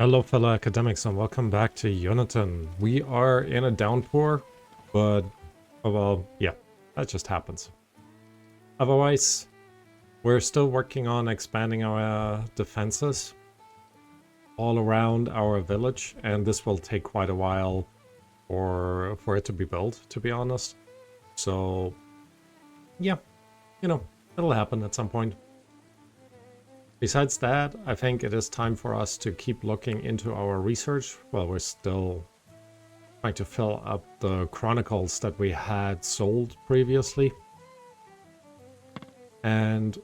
Hello fellow academics and welcome back to Uniton. We are in a downpour, but oh well, yeah, that just happens. Otherwise, we're still working on expanding our defenses all around our village, and this will take quite a while for it to be built, to be honest. So, yeah, it'll happen at some point. Besides that, I think it is time for us to keep looking into our research while we're still trying to fill up the chronicles that we had sold previously. And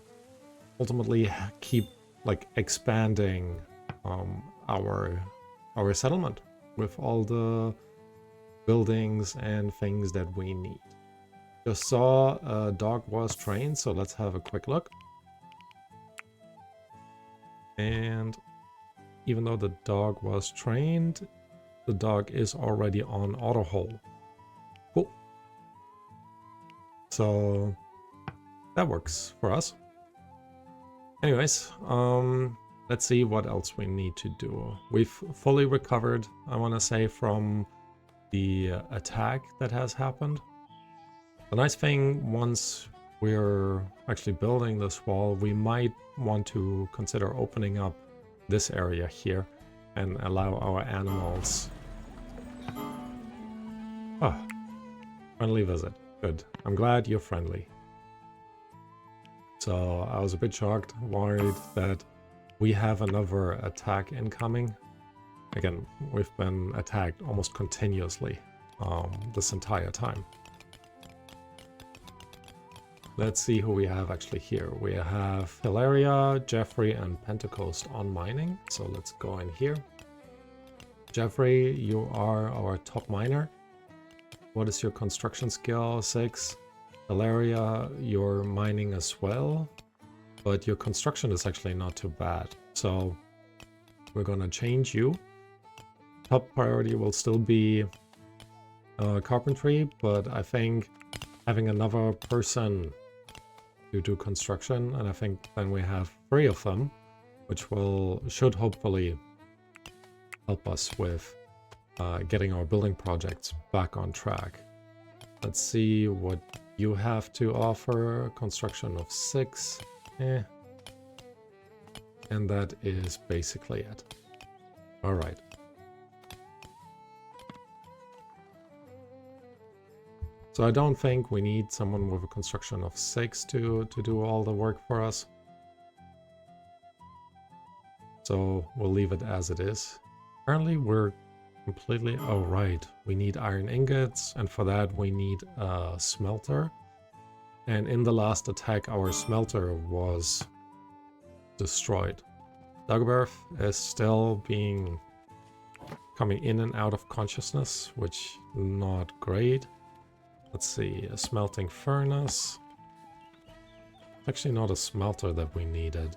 ultimately keep expanding our settlement with all the buildings and things that we need. Just saw a dog was trained, so let's have a quick look. And even though the dog was trained, the dog is already on auto hold. Cool. So that works for us. Anyways, let's see what else we need to do. We've fully recovered, I want to say, from the attack that has happened. The nice thing, once we're actually building this wall, we might want to consider opening up this area here and allow our animals... Oh, friendly visit. Good. I'm glad you're friendly. So I was a bit shocked, worried that we have another attack incoming. Again, we've been attacked almost continuously this entire time. Let's see who we have actually here. We have Hilaria, Jeffrey, and Pentecost on mining. So let's go in here. Jeffrey, you are our top miner. What is your construction skill? 6. Hilaria, you're mining as well, but your construction is actually not too bad. So we're gonna change you. Top priority will still be carpentry, but I think having another person to do construction, and I think then we have 3 of them, which should hopefully help us with getting our building projects back on track. Let's see what you have to offer. Construction of 6. And that is basically it. Alright. So I don't think we need someone with a construction of 6 to do all the work for us. So we'll leave it as it is. Currently we're completely... Oh right, we need iron ingots, and for that we need a smelter. And in the last attack our smelter was destroyed. Dagobert is still coming in and out of consciousness, which not great. Let's see, a smelting furnace. It's actually not a smelter that we needed.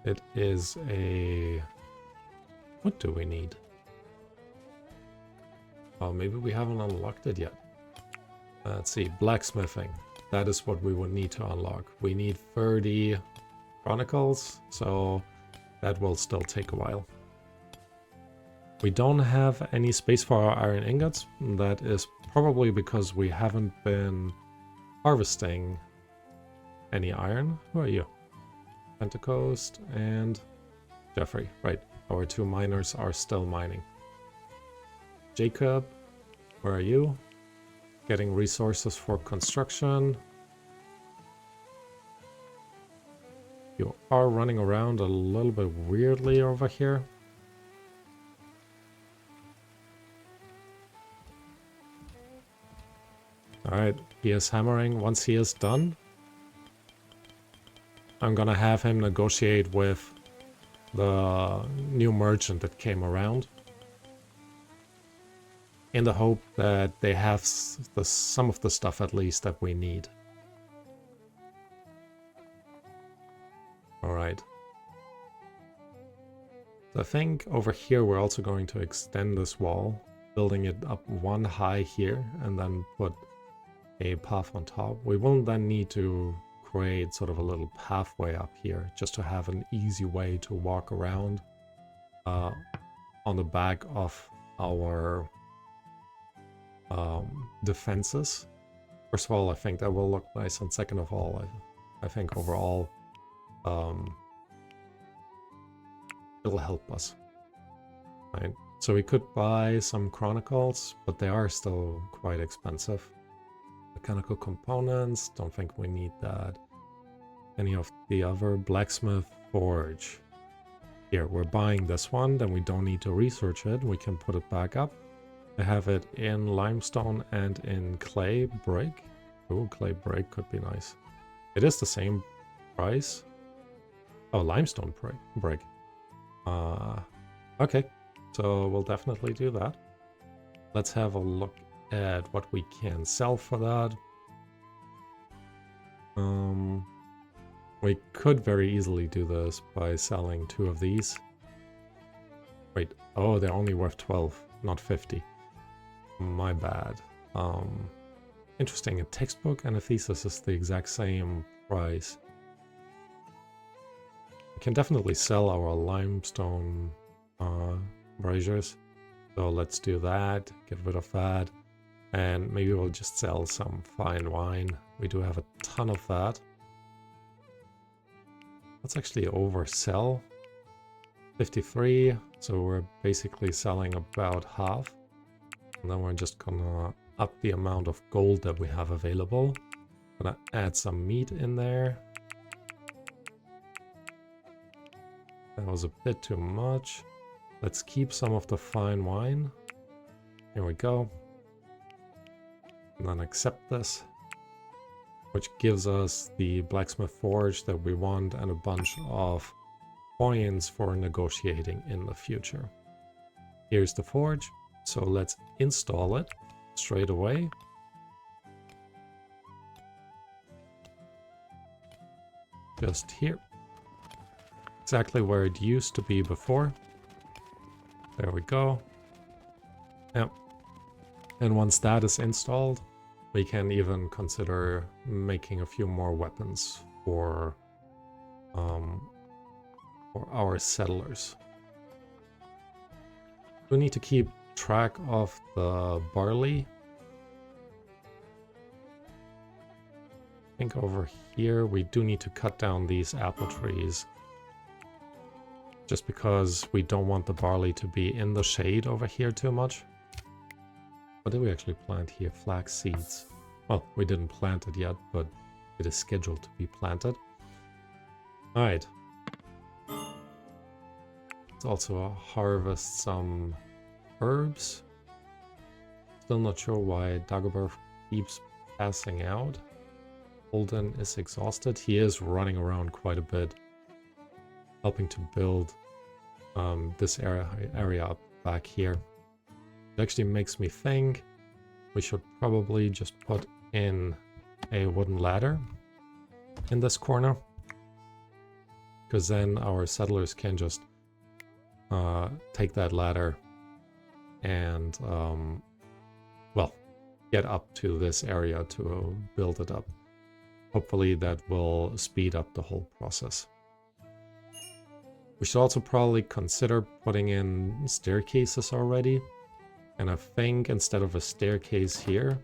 It is a... What do we need? Oh, maybe we haven't unlocked it yet. Let's see, blacksmithing. That is what we would need to unlock. We need 30 chronicles, so that will still take a while. We don't have any space for our iron ingots. That is probably because we haven't been harvesting any iron. Who are you? Pentecost and Jeffrey. Right, our 2 miners are still mining. Jacob, where are you? Getting resources for construction. You are running around a little bit weirdly over here. Alright, he is hammering. Once he is done, I'm gonna have him negotiate with the new merchant that came around, in the hope that they have some of the stuff at least that we need. Alright. So I think over here we're also going to extend this wall, building it up 1 high here, and then put a path on top. We will then need to create sort of a little pathway up here, just to have an easy way to walk around on the back of our defenses. First of all, I think that will look nice, and second of all, I think overall it'll help us. Right? So we could buy some chronicles, but they are still quite expensive. Mechanical components, don't think we need that. Any of the other blacksmith forge. Here, we're buying this one, then we don't need to research it. We can put it back up. I have it in limestone and in clay brick. Oh, clay brick could be nice. It is the same price. Oh, limestone brick. Okay, so we'll definitely do that. Let's have a look at what we can sell for that. We could very easily do this by selling 2 of these. Wait, oh, they're only worth 12, not 50. My bad. Interesting, a textbook and a thesis is the exact same price. We can definitely sell our limestone braziers. So let's do that, get rid of that. And maybe we'll just sell some fine wine. We do have a ton of that. Let's actually oversell. 53, so we're basically selling about half. And then we're just gonna up the amount of gold that we have available. Gonna add some meat in there. That was a bit too much. Let's keep some of the fine wine. Here we go. And then accept this, which gives us the blacksmith forge that we want and a bunch of coins for negotiating in the future. Here's the forge, so let's install it straight away. Just here. Exactly where it used to be before. There we go. Yep. And once that is installed, we can even consider making a few more weapons for our settlers. We need to keep track of the barley. I think over here we do need to cut down these apple trees. Just because we don't want the barley to be in the shade over here too much. What did we actually plant here? Flax seeds. Well, we didn't plant it yet, but it is scheduled to be planted. Alright. Let's also harvest some herbs. Still not sure why Dagobert keeps passing out. Holden is exhausted. He is running around quite a bit, helping to build this area up back here. It actually makes me think we should probably just put in a wooden ladder in this corner, because then our settlers can just take that ladder and well, get up to this area to build it up. Hopefully that will speed up the whole process. We should also probably consider putting in staircases already. And I think instead of a staircase here,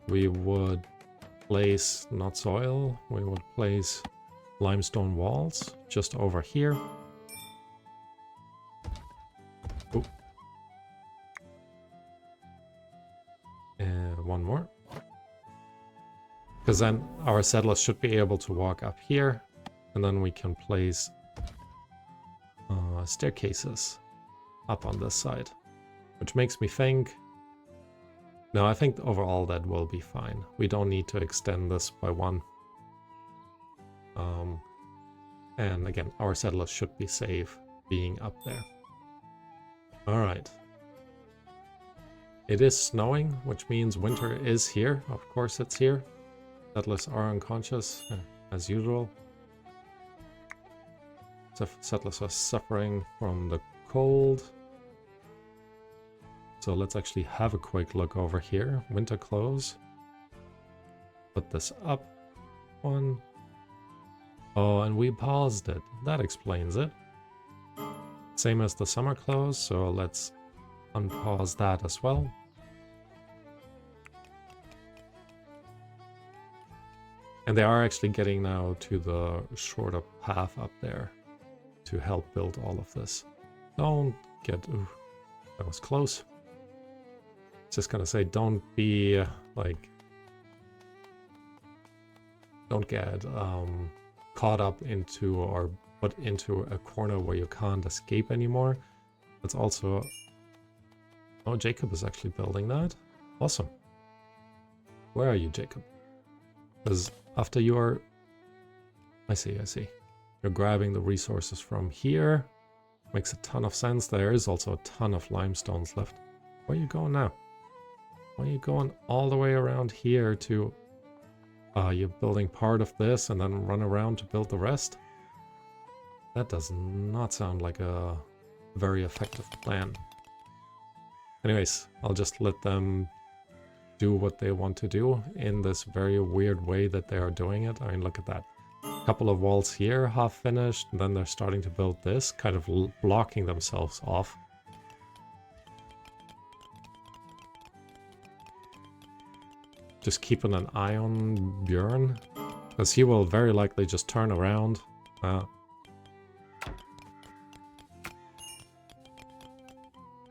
we would place, not soil, we would place limestone walls just over here. Ooh. And one more. Because then our settlers should be able to walk up here, and then we can place staircases up on this side. Which makes me think... No, I think overall that will be fine. We don't need to extend this by one. And again, our settlers should be safe being up there. Alright. It is snowing, which means winter is here. Of course it's here. Settlers are unconscious, as usual. Settlers are suffering from the cold. So let's actually have a quick look over here. Winter clothes. Put this up. One. Oh, and we paused it. That explains it. Same as the summer close, so let's unpause that as well. And they are actually getting now to the shorter path up there to help build all of this. Don't get... Ooh, that was close. Just gonna say, don't be like... Don't get caught up into or put into a corner where you can't escape anymore. That's also... Oh, Jacob is actually building that. Awesome. Where are you, Jacob? Because after you're... I see. You're grabbing the resources from here. Makes a ton of sense. There is also a ton of limestones left. Where are you going now? Why are you going all the way around here to... you're building part of this and then run around to build the rest? That does not sound like a very effective plan. Anyways, I'll just let them do what they want to do in this very weird way that they are doing it. I mean, look at that. A couple of walls here, half finished, and then they're starting to build this, kind of blocking themselves off. Just keeping an eye on Bjorn, because he will very likely just turn around.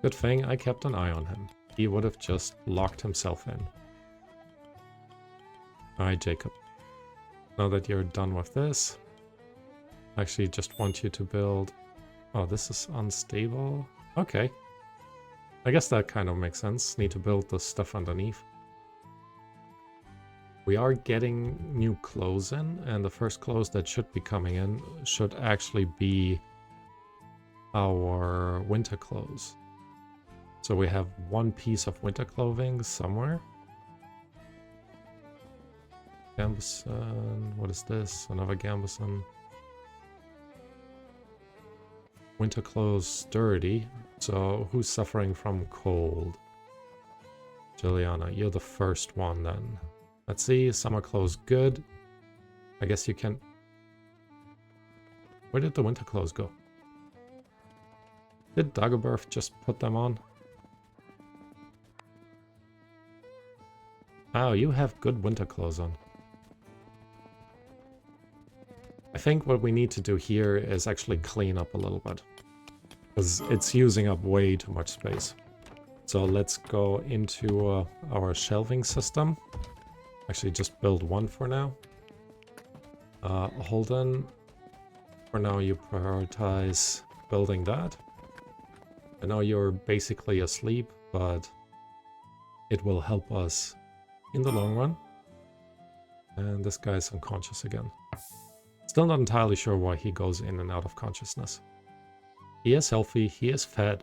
Good thing I kept an eye on him. He would have just locked himself in. Alright, Jacob. Now that you're done with this, I actually just want you to build... Oh, this is unstable? Okay. I guess that kind of makes sense. Need to build the stuff underneath. We are getting new clothes in, and the first clothes that should be coming in should actually be our winter clothes. So we have one piece of winter clothing somewhere. Gambeson, what is this? Another Gambeson. Winter clothes sturdy. So who's suffering from cold? Juliana, you're the first one then. Let's see, summer clothes good. I guess you can... Where did the winter clothes go? Did Dagobert just put them on? Oh, you have good winter clothes on. I think what we need to do here is actually clean up a little bit. Because it's using up way too much space. So let's go into our shelving system. Actually, just build one for now. Holden, for now you prioritize building that. I know you're basically asleep, but it will help us in the long run. And this guy's unconscious again. Still not entirely sure why he goes in and out of consciousness. He is healthy, he is fed.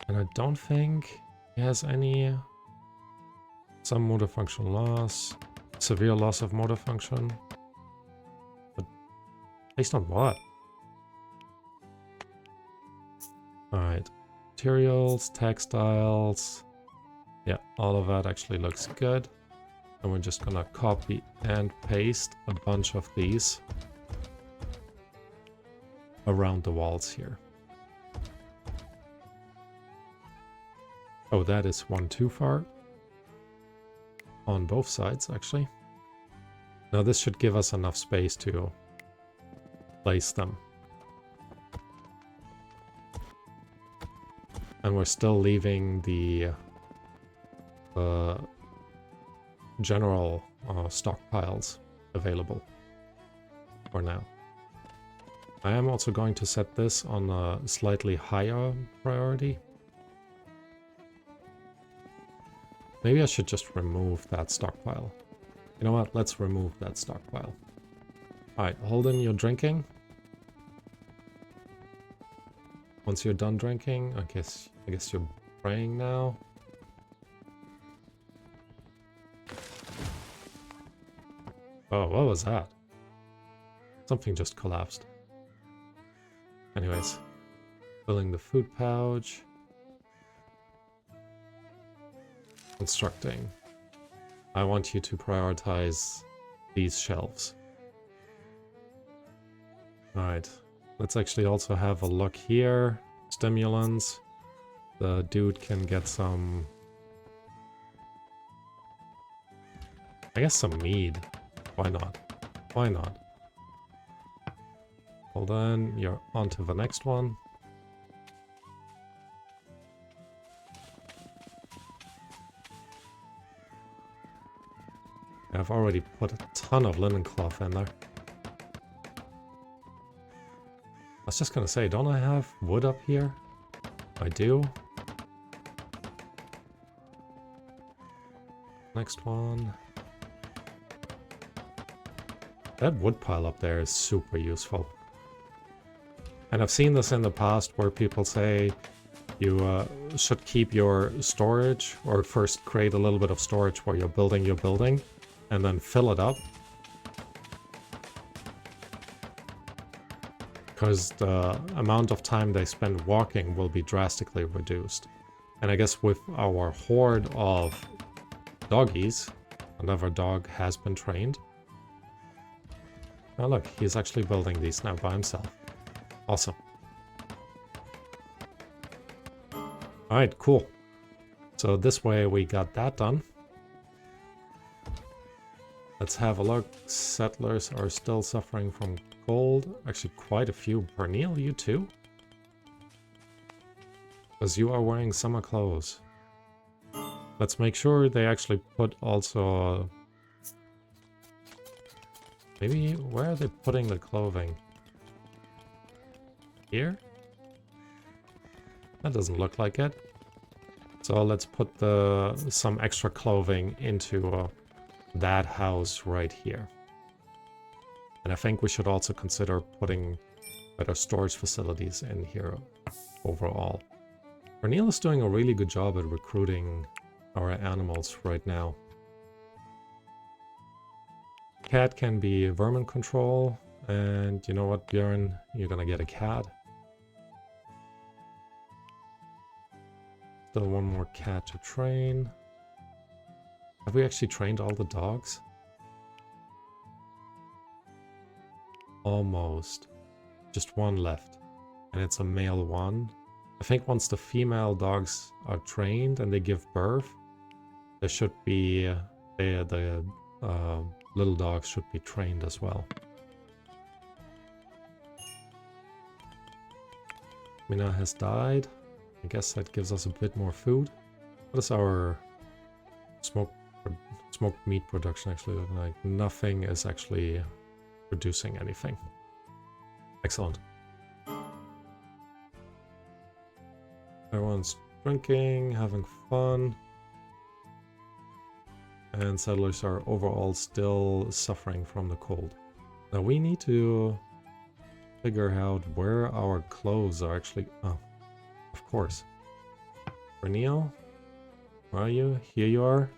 And I don't think he has any... Some motor function loss. Severe loss of motor function. But based on what? Alright. Materials, textiles... Yeah, all of that actually looks good. And we're just gonna copy and paste a bunch of these around the walls here. Oh, that is one too far. On both sides, actually. Now this should give us enough space to place them. And we're still leaving the general stockpiles available for now. I am also going to set this on a slightly higher priority. Maybe I should just remove that stockpile. You know what? Let's remove that stockpile. Alright, Holden, you're drinking. Once you're done drinking, I guess you're praying now. Oh, what was that? Something just collapsed. Anyways, filling the food pouch. Constructing. I want you to prioritize these shelves. Alright. Let's actually also have a look here. Stimulants. The dude can get some... I guess some mead. Why not? Why not? Hold on, you're on to the next one. I've already put a ton of linen cloth in there. I was just gonna say, don't I have wood up here? I do. Next one. That wood pile up there is super useful. And I've seen this in the past where people say you should keep your storage, or first create a little bit of storage while you're building your building, and then fill it up. Because the amount of time they spend walking will be drastically reduced. And I guess with our horde of doggies, another dog has been trained. Oh look, he's actually building these now by himself. Awesome. Alright, cool. So this way we got that done. Let's have a look. Settlers are still suffering from cold. Actually, quite a few. Pernille, you too? Because you are wearing summer clothes. Let's make sure they actually put also... Maybe, where are they putting the clothing? Here? That doesn't look like it. So let's put some extra clothing into that house right here. And I think we should also consider putting better storage facilities in here overall. Pernille is doing a really good job at recruiting our animals right now. Cat can be vermin control, and you know what, Björn? You're gonna get a cat. Still one more cat to train. Have we actually trained all the dogs? Almost. Just one left. And it's a male one. I think once the female dogs are trained and they give birth, there should be... the little dogs should be trained as well. Mina has died. I guess that gives us a bit more food. What is our smoked meat production actually looking like? Nothing is actually producing anything. Excellent. Everyone's drinking, having fun. And settlers are overall still suffering from the cold. Now we need to figure out where our clothes are actually... Oh, of course. Pernille, where are you? Here you are.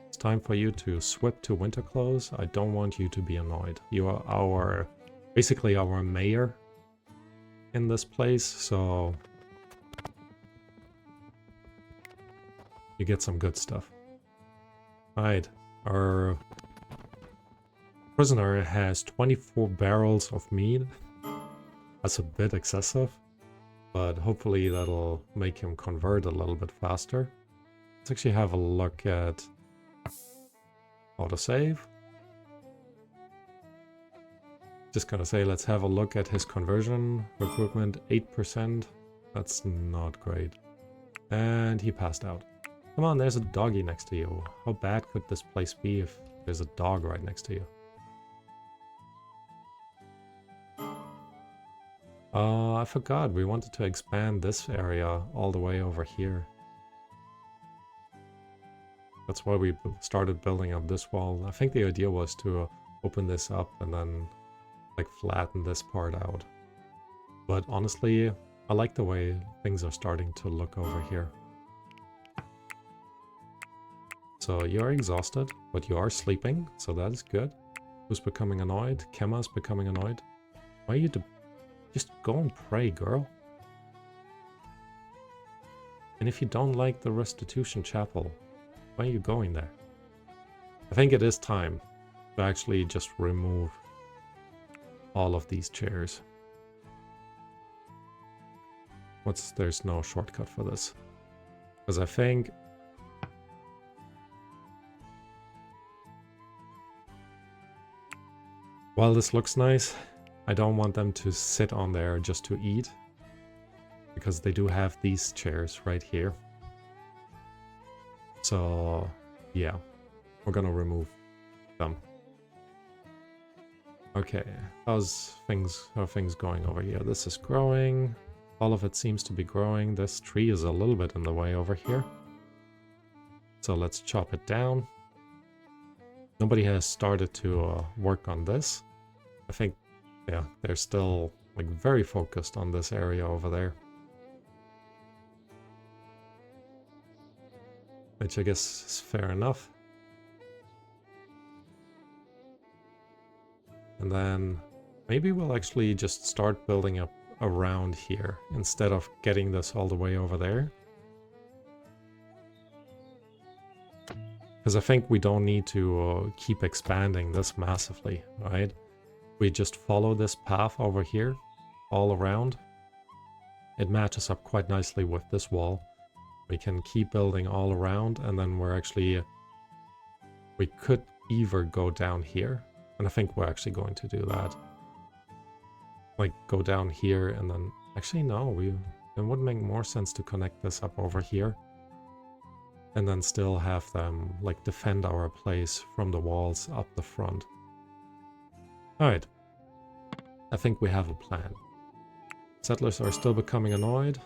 It's time for you to swap to winter clothes. I don't want you to be annoyed. You are basically our mayor in this place, so you get some good stuff. Alright, our prisoner has 24 barrels of meat. That's a bit excessive, but hopefully that'll make him convert a little bit faster. Let's actually have a look at autosave. Just gonna say, let's have a look at his conversion. Recruitment 8%. That's not great. And he passed out. Come on, there's a doggy next to you. How bad could this place be if there's a dog right next to you? I forgot. We wanted to expand this area all the way over here. That's why we started building up this wall. I think the idea was to open this up and then like flatten this part out. But honestly, I like the way things are starting to look over here. So you're exhausted, but you are sleeping, so that is good. Who's becoming annoyed? Kemma's becoming annoyed. Why are you just go and pray, girl. And if you don't like the restitution chapel, why are you going there? I think it is time to actually just remove all of these chairs. There's no shortcut for this. Because I think... while this looks nice, I don't want them to sit on there just to eat. Because they do have these chairs right here. So, yeah. We're gonna remove them. Okay, how are things going over here? This is growing. All of it seems to be growing. This tree is a little bit in the way over here. So let's chop it down. Nobody has started to work on this. I think, yeah, they're still like very focused on this area over there. Which I guess is fair enough. And then maybe we'll actually just start building up around here instead of getting this all the way over there. Because I think we don't need to keep expanding this massively, right? We just follow this path over here all around. It matches up quite nicely with this wall. We can keep building all around, and then we could either go down here. And I think we're actually going to do that. Like, go down here and then... actually, no, it would make more sense to connect this up over here. And then still have them, like, defend our place from the walls up the front. Alright. I think we have a plan. Settlers are still becoming annoyed.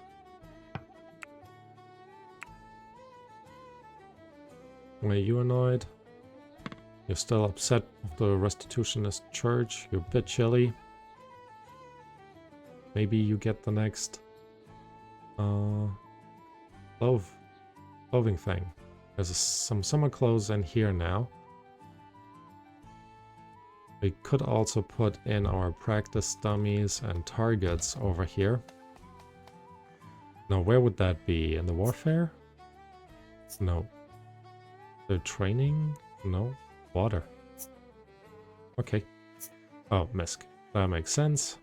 Are you annoyed? You're still upset with the Restitutionist Church. You're a bit chilly. Maybe you get the next clothing thing. There's some summer clothes in here now. We could also put in our practice dummies and targets over here. Now, where would that be? In the warfare? No. The training? No. Water. Okay. Oh, misc. That makes sense.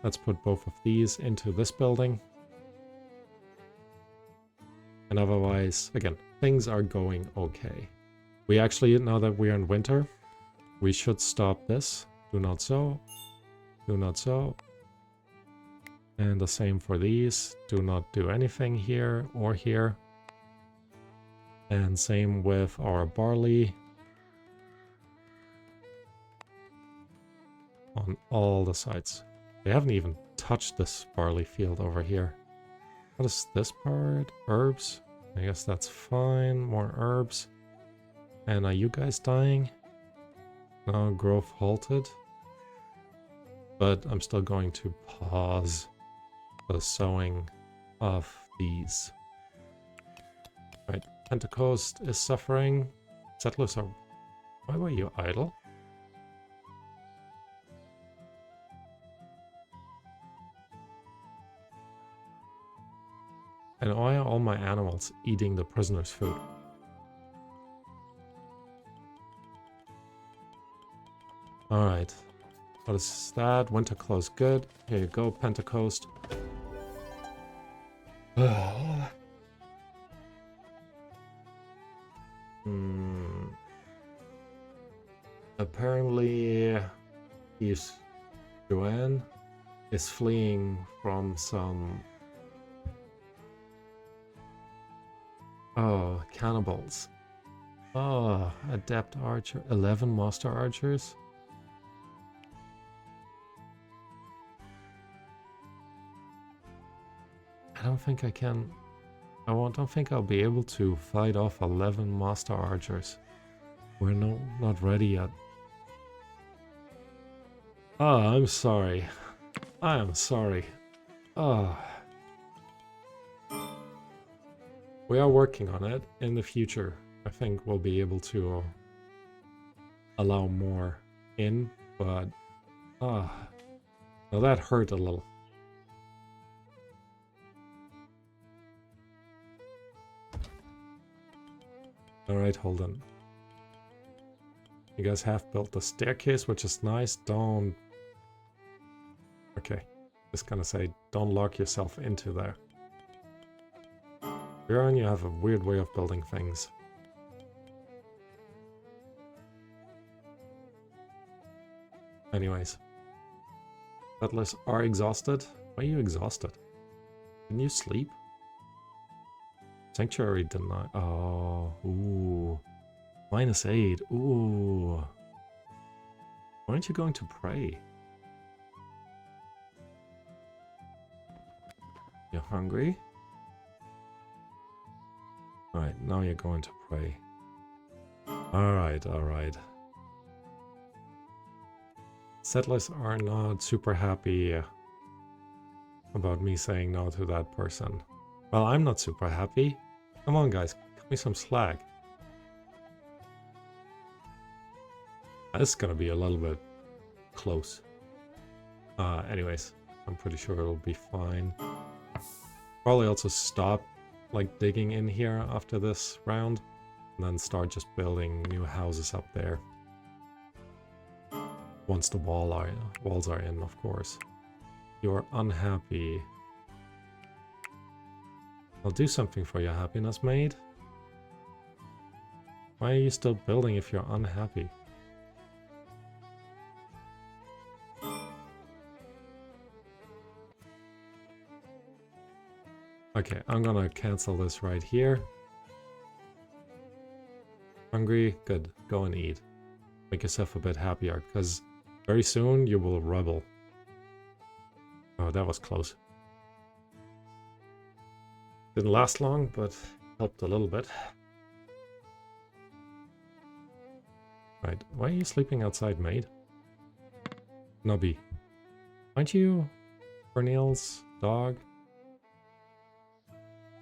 Let's put both of these into this building. And otherwise, again, things are going okay. We actually, now that we're in winter, we should stop this. Do not sow. Do not sow. And the same for these. Do not do anything here or here. And same with our barley. On all the sides. They haven't even touched this barley field over here. What is this part? Herbs? I guess that's fine. More herbs. And are you guys dying? No, growth halted. But I'm still going to pause the sowing of these. Right, Pentecost is suffering. Settlers are... why were you idle? And why are all my animals eating the prisoner's food? Alright. What is that? Winter close, good. Here you go, Pentecost. Apparently, Joanne is fleeing from some... oh, cannibals. Oh, adept archer. 11 master archers. I don't think I can... I don't think I'll be able to fight off 11 master archers. We're not ready yet. Oh, I'm sorry. I am sorry. Oh. We are working on it. In the future, I think we'll be able to allow more in, but... now that hurt a little. Alright, hold on. You guys have built the staircase, which is nice. Don't... okay. Just gonna say, don't lock yourself into there. Bjorn, you have a weird way of building things. Anyways. Settlers are exhausted. Why are you exhausted? Didn't you sleep? Sanctuary denied. Oh, ooh. -8. Ooh. Why aren't you going to pray? You're hungry? Alright, now you're going to pray. Alright, alright. Settlers are not super happy about me saying no to that person. Well, I'm not super happy. Come on, guys, cut me some slack. This is gonna be a little bit close. Anyways, I'm pretty sure it'll be fine. Probably also stop, like, digging in here after this round, and then start just building new houses up there. Once the walls are in, of course. You're unhappy. I'll do something for your happiness, mate. Why are you still building if you're unhappy? Okay, I'm gonna cancel this right here. Hungry? Good. Go and eat. Make yourself a bit happier, because very soon you will rebel. Oh, that was close. Didn't last long, but helped a little bit. Right, why are you sleeping outside, mate? Nubby. Aren't you Cornel's dog?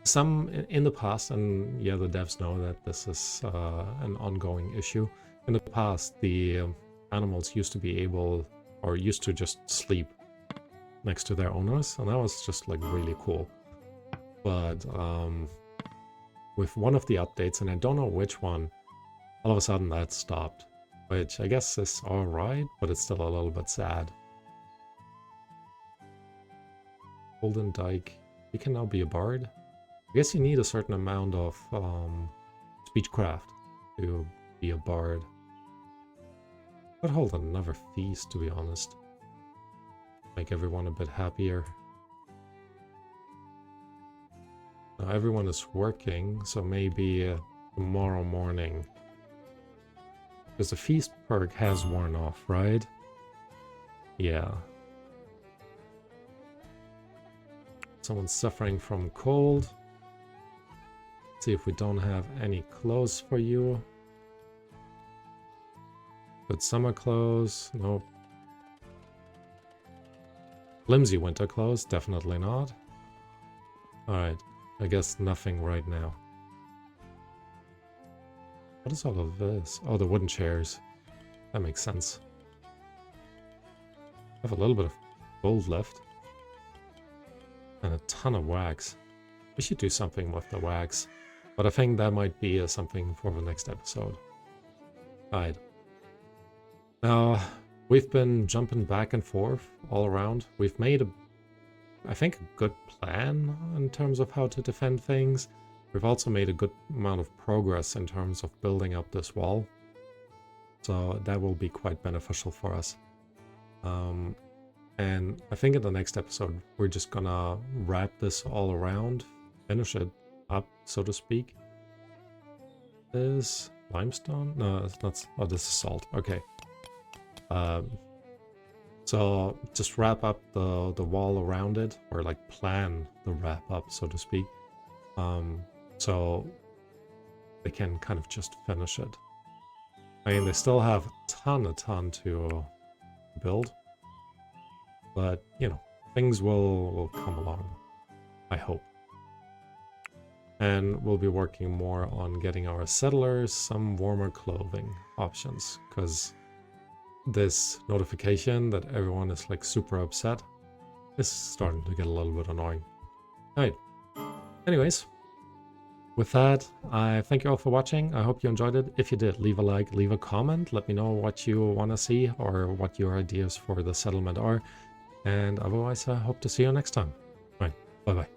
Some in the past, and yeah, the devs know that this is an ongoing issue. In the past, the animals used to be able, or used to just sleep next to their owners, and that was just like really cool. But with one of the updates, and I don't know which one, all of a sudden that stopped, which I guess is alright, but it's still a little bit sad. Golden Dyke, you can now be a bard. I guess you need a certain amount of speechcraft to be a bard. Could hold another feast, to be honest. Make everyone a bit happier. Now everyone is working, so maybe tomorrow morning. Because the feast perk has worn off, right? Yeah. Someone's suffering from cold. See if we don't have any clothes for you. Good summer clothes. Nope. Flimsy winter clothes. Definitely not. Alright. I guess nothing right now. What is all of this? Oh, the wooden chairs. That makes sense. I have a little bit of gold left. And a ton of wax. We should do something with the wax. But I think that might be something for the next episode. Alright. Now, we've been jumping back and forth all around. We've made, I think, a good plan in terms of how to defend things. We've also made a good amount of progress in terms of building up this wall. So that will be quite beneficial for us. And I think in the next episode, we're just gonna wrap this all around, finish it up, so to speak. This limestone? No, it's not. Oh, this is salt. Okay. So just wrap up the wall around it, or like plan the wrap up, so to speak. So they can kind of just finish it. I mean, they still have a ton to build, but you know, things will come along, I hope. And we'll be working more on getting our settlers some warmer clothing options, because this notification that everyone is like super upset is starting to get a little bit annoying. Alright. Anyways, with that, I thank you all for watching. I hope you enjoyed it. If you did, leave a like, leave a comment. Let me know what you want to see or what your ideas for the settlement are. And otherwise, I hope to see you next time. Right, bye-bye.